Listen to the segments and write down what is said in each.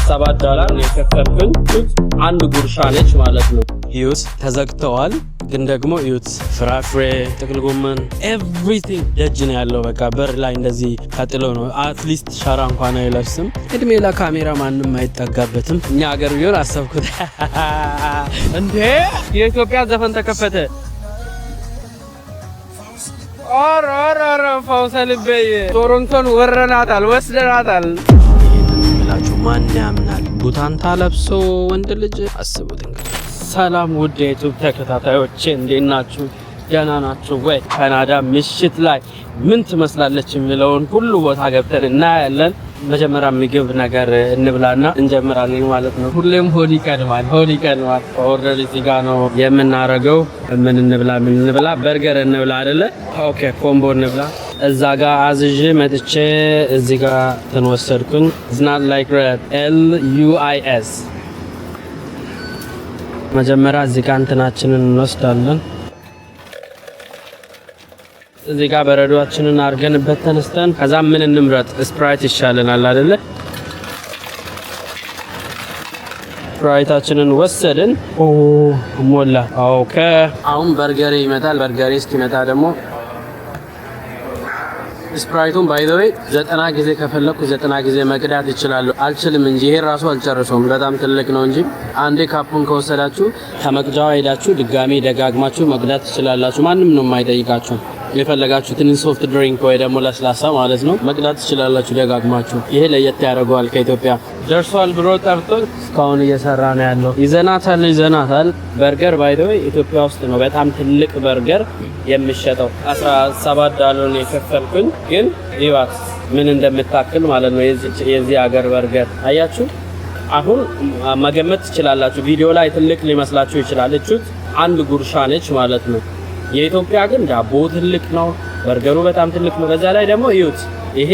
$7 የከፈልኩኝ አንድ ጉርሻ ነች ማለት ነው። ዩስ ተዘግተዋል ግን ደግሞ ዩት ፍራፍሬ ጥቅል ጎመን ኤቭሪቲንግ ደጅ ነው ያለው። በቃ በር ላይ እንደዚህ ተጥሎ ነው። አትሊስት ሸራ እንኳን አይለብስም። እድሜ ለካሜራ ማንም አይጠጋበትም። እኛ ሀገር ቢሆን አሰብኩት እንዴ የኢትዮጵያ ዘፈን ተከፈተ። ኦሮሮሮ ፈውሰልቤ ቶሮንቶን ወረናታል ወስደናታል። ይላችሁ ማን ያምናል? ቡታንታ ለብሶ ወንድ ልጅ አስቡት እንግዲህ። ሰላም ውድ የዩቲዩብ ተከታታዮቼ እንዴት ናችሁ? ደህና ናችሁ ወይ? ካናዳ ምሽት ላይ ምን ትመስላለች የሚለውን ሁሉ ቦታ ገብተን እናያለን። መጀመሪያ ምግብ ነገር እንብላና እንጀምራለን ማለት ነው። ሁሌም ሆድ ይቀድማል። ኦርደር እዚህ ጋር ነው የምናረገው። ምን እንብላ? በርገር እንብላ አይደለ? ኦኬ ኮምቦ እንብላ። እዛ ጋር አዝዤ መጥቼ እዚህ ጋር ተንወሰድኩኝ። it's not like red LUIS። መጀመሪያ እዚህ ጋር እንትናችንን እንወስዳለን። እዚህ ጋር በረዶአችንን አርገንበት ተነስተን ከዛ ምን እንምረጥ? ስፕራይት ይሻለናል አይደለ? ስፕራይታችንን ወሰድን። ሞላ። ኦኬ አሁን በርገሬ ይመጣል። በርገሬ እስኪመጣ ደግሞ ስፕራይቱን ባይ ዘ ዌይ 90 ጊዜ ከፈለኩ 90 ጊዜ መቅዳት ይችላል። አልችልም እንጂ ይሄ ራሱ አልጨረሰውም። በጣም ትልቅ ነው እንጂ አንዴ ካፑን ከወሰዳችሁ ከመቅጃው ሄዳችሁ ድጋሚ ደጋግማችሁ መቅዳት ትችላላችሁ። ማንም ነው የማይጠይቃችሁ። የፈለጋችሁትን ሶፍት ድሪንክ ወይ ደግሞ ለስላሳ ማለት ነው መቅዳት ትችላላችሁ ደጋግማችሁ። ይሄ ለየት ያደርገዋል ከኢትዮጵያ። ደርሷል ብሎ ጠርቶን እስካሁን እየሰራ ነው ያለው። ይዘናታል። በርገር ባይ ዘ ዌይ ኢትዮጵያ ውስጥ ነው በጣም ትልቅ በርገር የሚሸጠው። $17 የከፈልኩኝ ግን ይዋት ምን እንደምታክል ማለት ነው የዚህ ሀገር በርገር አያችሁ። አሁን መገመት ትችላላችሁ። ቪዲዮ ላይ ትልቅ ሊመስላችሁ ይችላል። እቹት አንድ ጉርሻ ነች ማለት ነው። የኢትዮጵያ ግን ዳቦ ትልቅ ነው፣ በርገሩ በጣም ትልቅ ነው። በዛ ላይ ደግሞ እዩት፣ ይሄ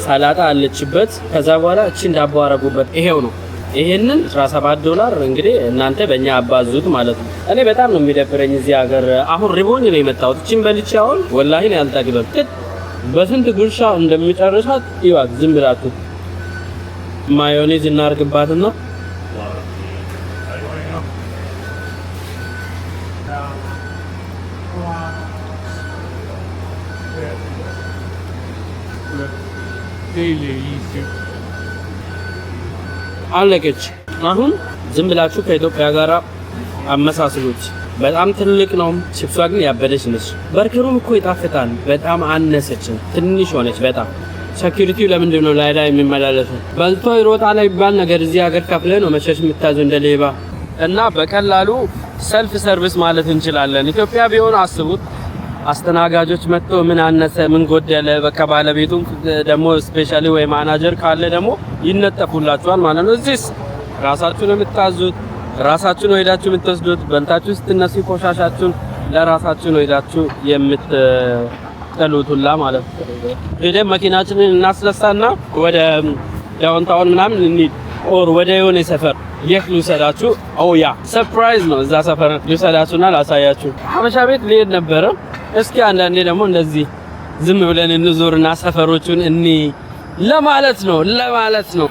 ሰላጣ አለችበት። ከዛ በኋላ እቺን ዳቦ አረጉበት። ይሄው ነው። ይሄንን $17 እንግዲህ እናንተ በእኛ አባዙት ማለት ነው። እኔ በጣም ነው የሚደብረኝ እዚህ ሀገር። አሁን ሪቦኝ ነው የመጣሁት። እቺን በልቼ አሁን ወላሂ ነው ያልጠግበም። በስንት ጉርሻ እንደሚጨርሳት ይዋት። ዝም ብላችሁ ማዮኔዝ እናርግባትና አለቀች። አሁን ዝም ብላችሁ ከኢትዮጵያ ጋር አመሳስሉት። በጣም ትልቅ ነው። ቺፕሷ ግን ያበደች ነች። በርገሩም እኮ ይጣፍጣል። በጣም አነሰች፣ ትንሽ ሆነች በጣም። ሴኩሪቲው ለምንድን ነው ላይ የሚመላለሱ? በልቶ ይሮጣል ይባል ነገር እዚህ ሀገር ከፍለ ነው መሸሽ የምታዘው እንደ ሌባ። እና በቀላሉ ሰልፍ ሰርቪስ ማለት እንችላለን። ኢትዮጵያ ቢሆን አስቡት፣ አስተናጋጆች መጥቶ ምን አነሰ ምን ጎደለ፣ በቃ ባለቤቱ ደግሞ ስፔሻሊ ወይ ማናጀር ካለ ደግሞ ይነጠፉላችኋል ማለት ነው። እዚህስ ራሳችሁ ነው የምታዙት፣ ራሳችሁ ነው ሄዳችሁ የምትወስዱት። በልታችሁ ስትነሱ ቆሻሻችሁን ለራሳችሁ ነው ሄዳችሁ የምትጠሉት ሁላ ማለት ነው። ሄደን መኪናችንን እናስነሳና ወደ ዳውንታውን ምናምን እንሂድ፣ ኦር ወደ የሆነ ሰፈር የት ልውሰዳችሁ? ያ ሰርፕራይዝ ነው። እዛ ሰፈር ልውሰዳችሁና ላሳያችሁ። ሀበሻ ቤት ልሄድ ነበረ። እስኪ አንዳንዴ ደግሞ እንደዚህ ዝም ብለን እንዞርና ሰፈሮቹን እኒ ለማለት ነው።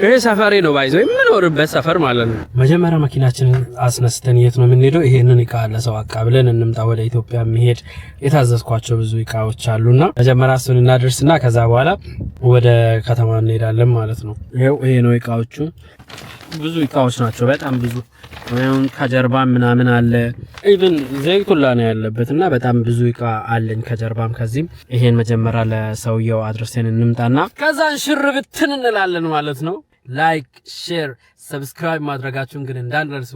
ይሄ ሰፈሬ ነው ባይዘው የምኖርበት ሰፈር ማለት ነው። መጀመሪያ መኪናችንን አስነስተን የት ነው የምንሄደው? ይሄንን እቃ ለሰው አቃብለን እንምጣ። ወደ ኢትዮጵያ መሄድ የታዘዝኳቸው ብዙ እቃዎች አሉና መጀመሪያ እሱን እናደርስና ከዛ በኋላ ወደ ከተማ እንሄዳለን ማለት ነው። ይሄ ነው እቃዎቹ። ብዙ እቃዎች ናቸው፣ በጣም ብዙ። አሁን ከጀርባ ምናምን አለ። ኢቭን ዘይቱላ ነው ያለበትና በጣም ብዙ እቃ አለኝ ከጀርባም ከዚህም። ይሄን መጀመሪያ ለሰውየው አድርሰን እንምጣና ከዛን ሽርብትን እንላለን ማለት ነው። ላይክ፣ ሼር፣ ሰብስክራይብ ማድረጋችሁን ግን እንዳትረሱ።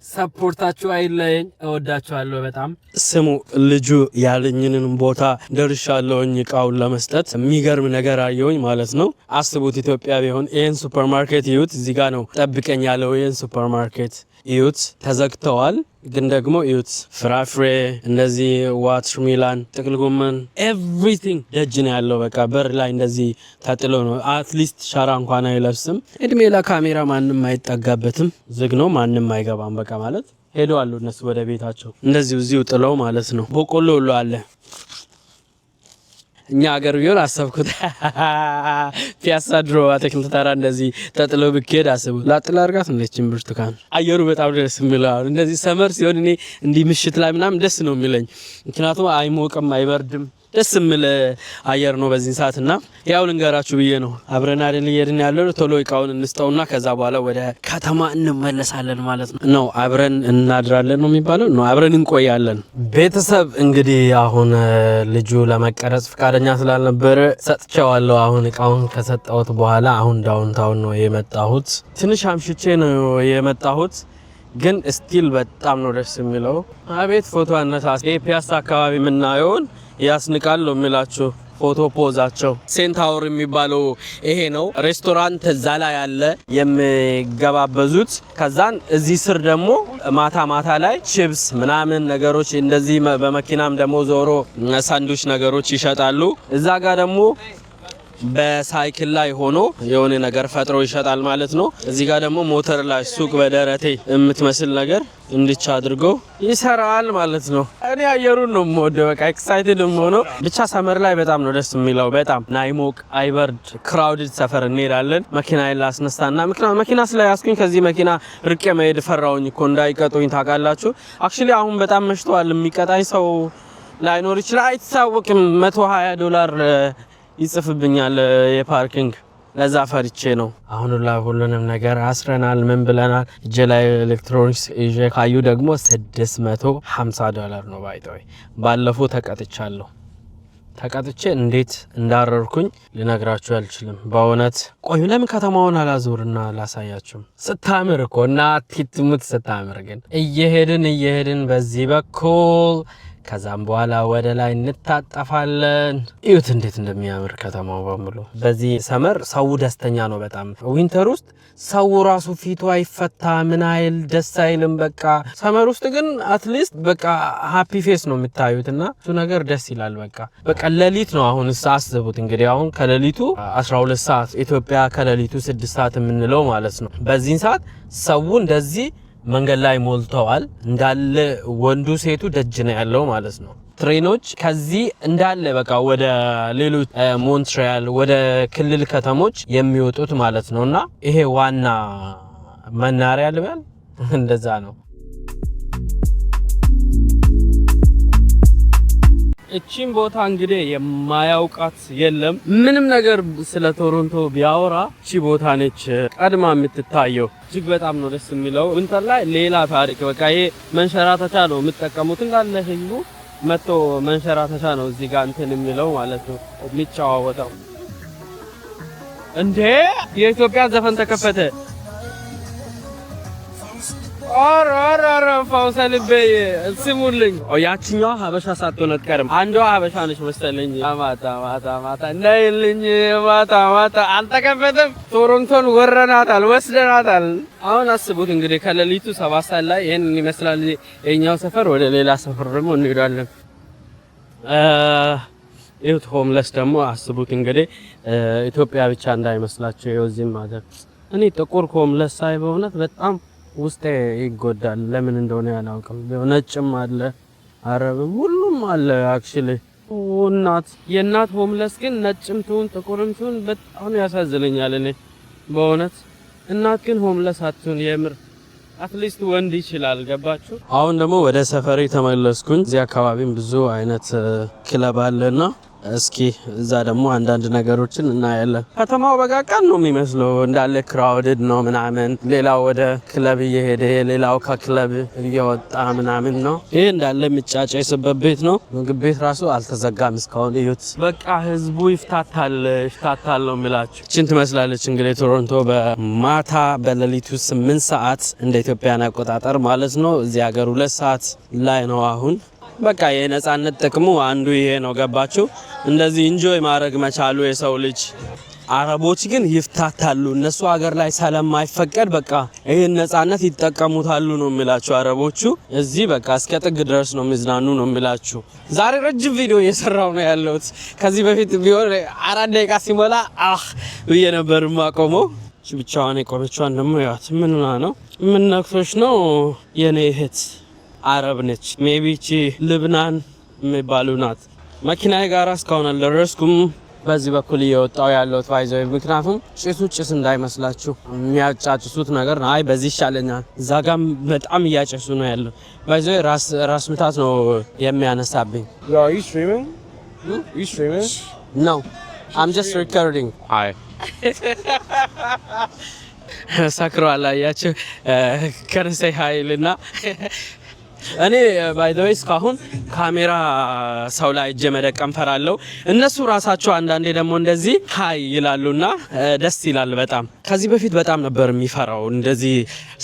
ሰፖርታችሁ አይለየኝ። እወዳችኋለሁ በጣም። ስሙ ልጁ ያለኝንን ቦታ ደርሻለሁኝ እቃውን ለመስጠት። የሚገርም ነገር አየሁኝ ማለት ነው። አስቡት ኢትዮጵያ ቢሆን ይሄን ሱፐርማርኬት ይዩት። እዚህ ጋር ነው ጠብቀኝ ያለው ይሄን ሱፐርማርኬት ይዩት። ተዘግተዋል ግን ደግሞ ይዩት፣ ፍራፍሬ እንደዚህ ዋተርሜሎን፣ ጥቅል ጎመን ኤቭሪቲንግ ደጅ ነው ያለው። በቃ በር ላይ እንደዚህ ተጥሎ ነው። አትሊስት ሸራ እንኳን አይለብስም። እድሜ ለካሜራ ማንም አይጠጋበትም። ዝግ ነው፣ ማንም አይገባም። በቃ ማለት ሄደዋል እነሱ ወደ ቤታቸው። እንደዚህ እዚሁ ጥለው ማለት ነው። በቆሎ ሁሉ አለ። እኛ ሀገር ቢሆን አሰብኩት ፒያሳ ድሮ አትክልት ተራ እንደዚህ ተጥሎ ብትሄድ አስቡ ላጥላ አርጋት እንደችን ብርቱካን አየሩ በጣም ደስ የሚለው እንደዚህ ሰመር ሲሆን እኔ እንዲህ ምሽት ላይ ምናምን ደስ ነው የሚለኝ ምክንያቱም አይሞቅም አይበርድም ደስ የሚል አየር ነው በዚህ ሰዓትና ያው ልንገራችሁ ብዬ ነው አብረን አይደል እየሄድን ያለው ቶሎ እቃውን እንስጠውና ከዛ በኋላ ወደ ከተማ እንመለሳለን ማለት ነው አብረን እናድራለን ነው የሚባለው ነው አብረን እንቆያለን ቤተሰብ እንግዲህ አሁን ልጁ ለመቀረጽ ፍቃደኛ ስላልነበረ ሰጥቼዋለሁ አሁን እቃውን ከሰጠሁት በኋላ አሁን ዳውንታውን ነው የመጣሁት ትንሽ አምሽቼ ነው የመጣሁት ግን ስቲል በጣም ነው ደስ የሚለው አቤት ፎቶ አነሳስ ፒያሳ አካባቢ ምናየውን ያስንቃል ነው የሚላችሁ ፎቶ ፖዛቸው ሴንታወር የሚባለው ይሄ ነው ሬስቶራንት እዛ ላይ ያለ የሚገባበዙት ከዛን እዚህ ስር ደግሞ ማታ ላይ ቺፕስ ምናምን ነገሮች እንደዚህ በመኪናም ደግሞ ዞሮ ሳንዱች ነገሮች ይሸጣሉ እዛ ጋር ደግሞ በሳይክል ላይ ሆኖ የሆነ ነገር ፈጥሮ ይሸጣል ማለት ነው እዚህ ጋር ደግሞ ሞተር ላይ ሱቅ በደረቴ የምትመስል ነገር እንድቻ አድርጎ ይሰራል ማለት ነው እኔ አየሩን ነው የምወደው በቃ ኤክሳይትድ ሆኖ ብቻ ሰመር ላይ በጣም ነው ደስ የሚለው በጣም ናይሞቅ አይበርድ ክራውድድ ሰፈር እንሄዳለን መኪና ላስነሳና መኪና ስለያዝኩኝ ከዚህ መኪና ርቄ መሄድ ፈራውኝ እኮ እንዳይቀጡኝ ታውቃላችሁ አክቹሊ አሁን በጣም መሽቷል የሚቀጣኝ ሰው ላይኖር ይችላል አይታወቅም $120 ይጽፍብኛል የፓርኪንግ ለዛ ፈርቼ ነው አሁን ሁሉንም ነገር አስረናል ምን ብለናል እጄ ላይ ኤሌክትሮኒክስ ይዤ ካዩ ደግሞ $650 ነው ባይተው ባለፈው ተቀጥቼ እንዴት እንዳረርኩኝ ልነግራችሁ አልችልም በእውነት ቆዩ ለምን ከተማውን አላዞርና ላሳያችሁ ስታምር እኮ እና ትትሙት ስታምር ግን እየሄድን በዚህ በኩል ከዛም በኋላ ወደ ላይ እንታጠፋለን እዩት እንዴት እንደሚያምር ከተማው በሙሉ በዚህ ሰመር ሰው ደስተኛ ነው በጣም ዊንተር ውስጥ ሰው ራሱ ፊቱ አይፈታ ምን አይል ደስ አይልም በቃ ሰመር ውስጥ ግን አትሊስት በቃ ሃፒ ፌስ ነው የምታዩትና እሱ ነገር ደስ ይላል በቃ ለሊት ነው አሁን አስቡት እንግዲህ አሁን ከለሊቱ 12 ሰዓት ኢትዮጵያ ከለሊቱ 6 ሰዓት የምንለው ማለት ነው በዚህ ሰዓት ሰው እንደዚህ መንገድ ላይ ሞልተዋል እንዳለ ወንዱ ሴቱ ደጅ ነው ያለው ማለት ነው ትሬኖች ከዚህ እንዳለ በቃ ወደ ሌሎች ሞንትሪያል ወደ ክልል ከተሞች የሚወጡት ማለት ነውና ይሄ ዋና መናሪያ ልበል እንደዛ ነው እቺን ቦታ እንግዲህ የማያውቃት የለም ምንም ነገር ስለ ቶሮንቶ ቢያወራ እቺ ቦታ ነች ቀድማ የምትታየው እጅግ በጣም ነው ደስ የሚለው ዊንተር ላይ ሌላ ታሪክ በቃ ይሄ መንሸራተቻ ነው የምትጠቀሙት እንዳለ ህዝቡ መጥቶ መንሸራተቻ ነው እዚህ ጋር እንትን የሚለው ማለት ነው የሚጫዋወተው እንዴ የኢትዮጵያ ዘፈን ተከፈተ አራራራ ፋውሰልቤ ስሙልኝ ያቺኛዋ ሀበሻ ሳትሆን አትቀርም አንዷ ሀበሻ ነች መሰለኝ ማታ ነይልኝ ማታ አልተከፈተም ቶሮንቶን ወረናታል ወስደናታል አሁን አስቡት እንግዲህ ከሌሊቱ 7 ሰዓት ላይ ይሄን ይመስላል የኛው ሰፈር ወደ ሌላ ሰፈር ደግሞ እንሄዳለን ይሁት ሆምለስ ደግሞ አስቡት እንግዲህ ኢትዮጵያ ብቻ እንዳይመስላችሁ የወዚም ማለት እኔ ጥቁር ሆምለስ ሳይ በእውነት በጣም ውስጤ ይጎዳል ለምን እንደሆነ ያላውቅም ነጭም አለ አረብም ሁሉም አለ አክቹሊ እናት የእናት ሆምለስ ግን ነጭም ትሁን ጥቁርም ትሁን በጣም ያሳዝነኛል እኔ በእውነት እናት ግን ሆምለስ አትሁን የምር አትሊስት ወንድ ይችላል ገባችሁ አሁን ደግሞ ወደ ሰፈሬ ተመለስኩኝ እዚህ አካባቢም ብዙ አይነት ክለብ አለና እስኪ እዛ ደግሞ አንዳንድ ነገሮችን እናያለን ከተማው በቃቃን ነው የሚመስለው እንዳለ ክራውድድ ነው ምናምን ሌላው ወደ ክለብ እየሄደ ሌላው ከክለብ እየወጣ ምናምን ነው ይሄ እንዳለ ምጫጫይስበት ቤት ነው ምግብ ቤት ራሱ አልተዘጋም እስካሁን እዩት በቃ ህዝቡ ይፍታታል ነው የሚላችሁ እቺን ትመስላለች እንግዲህ ቶሮንቶ በማታ በሌሊቱ 8 ሰዓት እንደ ኢትዮጵያን አቆጣጠር ማለት ነው እዚህ ሀገር 2 ሰዓት ላይ ነው አሁን በቃ የነጻነት ጥቅሙ አንዱ ይሄ ነው ገባችሁ እንደዚህ ኢንጆይ ማድረግ መቻሉ የሰው ልጅ አረቦች ግን ይፍታታሉ እነሱ ሀገር ላይ ሰላም ማይፈቀድ በቃ ይሄን ነጻነት ይጠቀሙታሉ ነው የሚላችሁ አረቦቹ እዚህ በቃ እስከ ጥግ ድረስ ነው የሚዝናኑ ነው የሚላችሁ ዛሬ ረጅም ቪዲዮ እየሰራው ነው ያለሁት ከዚህ በፊት ቢሆን 4 ደቂቃ ሲሞላ ብዬ ነበር ማቆመው ብቻዋን የቆመችዋን ደግሞ ያት ምንና ነው ምን ነክቶሽ ነው የኔ እህት አረብ ነች ሜቢ ቺ ልብናን የሚባሉ ናት መኪናዬ ጋር እስካሁን አልደረስኩም። በዚህ በኩል እየወጣው ያለው ባይዘው ምክንያቱም ጭስ እንዳይመስላችሁ የሚያጫጭሱት ነገር ነው። አይ በዚህ ይሻለኛል። እዛ ጋር በጣም እያጨሱ ነው ያለው። ባይዘው ራስ ምታት ነው የሚያነሳብኝ። Are you streaming? Are you streaming? No. I'm just recording. Hi. ሰክሯል አያችሁ ከነሰይ ኃይልና እኔ ባይ ዘ ዌይ እስካሁን ካሜራ ሰው ላይ እጄ መደቀም ፈራለሁ። እነሱ ራሳቸው አንዳንዴ ደግሞ እንደዚህ ሃይ ይላሉና ደስ ይላል በጣም። ከዚህ በፊት በጣም ነበር የሚፈራው እንደዚህ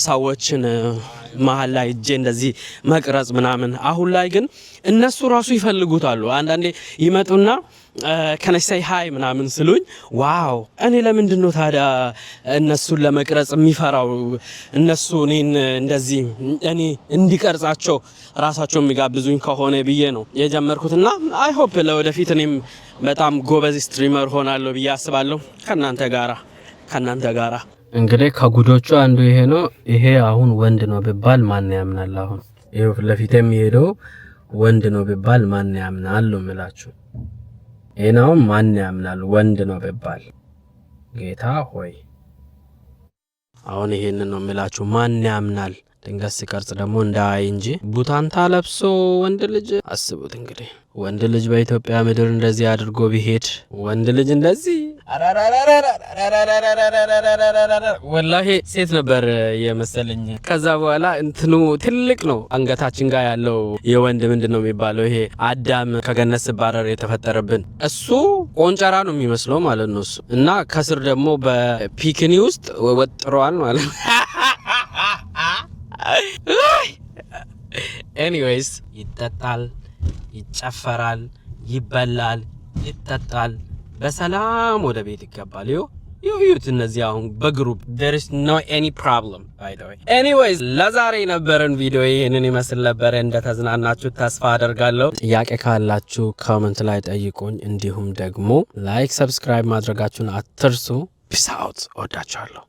ሰዎችን መሀል ላይ እጄ እንደዚህ መቅረጽ ምናምን። አሁን ላይ ግን እነሱ ራሱ ይፈልጉታሉ። አንዳንዴ ይመጡና ከነሰይ ሃይ ምናምን ስሉኝ ዋው እኔ ለምንድን ነው ታዲያ እነሱን ለመቅረጽ የሚፈራው? እነሱ እኔን እንደዚህ እኔ እንዲቀርጻቸው ራሳቸው የሚጋብዙኝ ከሆነ ብዬ ነው የጀመርኩትና አይ ሆፕ ለወደፊት እኔም በጣም ጎበዝ ስትሪመር ሆናለሁ ብዬ አስባለሁ ከናንተ ጋራ። እንግዲህ ከጉዶቹ አንዱ ይሄ ነው። ይሄ አሁን ወንድ ነው ቢባል ማን ያምናል? አሁን ይሄው ለፊት የሚሄደው ወንድ ነው ቢባል ማን ያምናል ነው የምላችሁ። ይሄናው ማን ያምናል ወንድ ነው ቢባል? ጌታ ሆይ አሁን ይሄንን ነው የምላችሁ። ማን ያምናል? ድንገት ሲቀርጽ ደግሞ እንዳይ እንጂ ቡታንታ ለብሶ ወንድ ልጅ አስቡት እንግዲህ ወንድ ልጅ በኢትዮጵያ ምድር እንደዚህ አድርጎ ቢሄድ ወንድ ልጅ እንደዚህ ወላሂ ሴት ነበር የመሰለኝ። ከዛ በኋላ እንትኑ ትልቅ ነው አንገታችን ጋር ያለው የወንድ ምንድነው የሚባለው ይሄ አዳም ከገነት ሲባረር የተፈጠረብን እሱ ቆንጨራ ነው የሚመስለው ማለት ነው እሱ እና ከስር ደግሞ በፒክኒ ውስጥ ወጥሯል ማለት ነው። ኤኒዌይስ ይጠጣል፣ ይጨፈራል፣ ይበላል፣ ይጠጣል፣ በሰላም ወደ ቤት ይገባል። ይዩት እነዚህ አሁን በግሩፕ there is no any problem by the way. Anyways ለዛሬ የነበረን ቪዲዮ ይሄንን ይመስል ነበር። እንደተዝናናችሁ ተስፋ አደርጋለሁ። ጥያቄ ካላችሁ ኮሜንት ላይ ጠይቁኝ። እንዲሁም ደግሞ ላይክ ሰብስክራይብ ማድረጋችሁን አትርሱ። ፒስ አውት። ወዳችኋለሁ።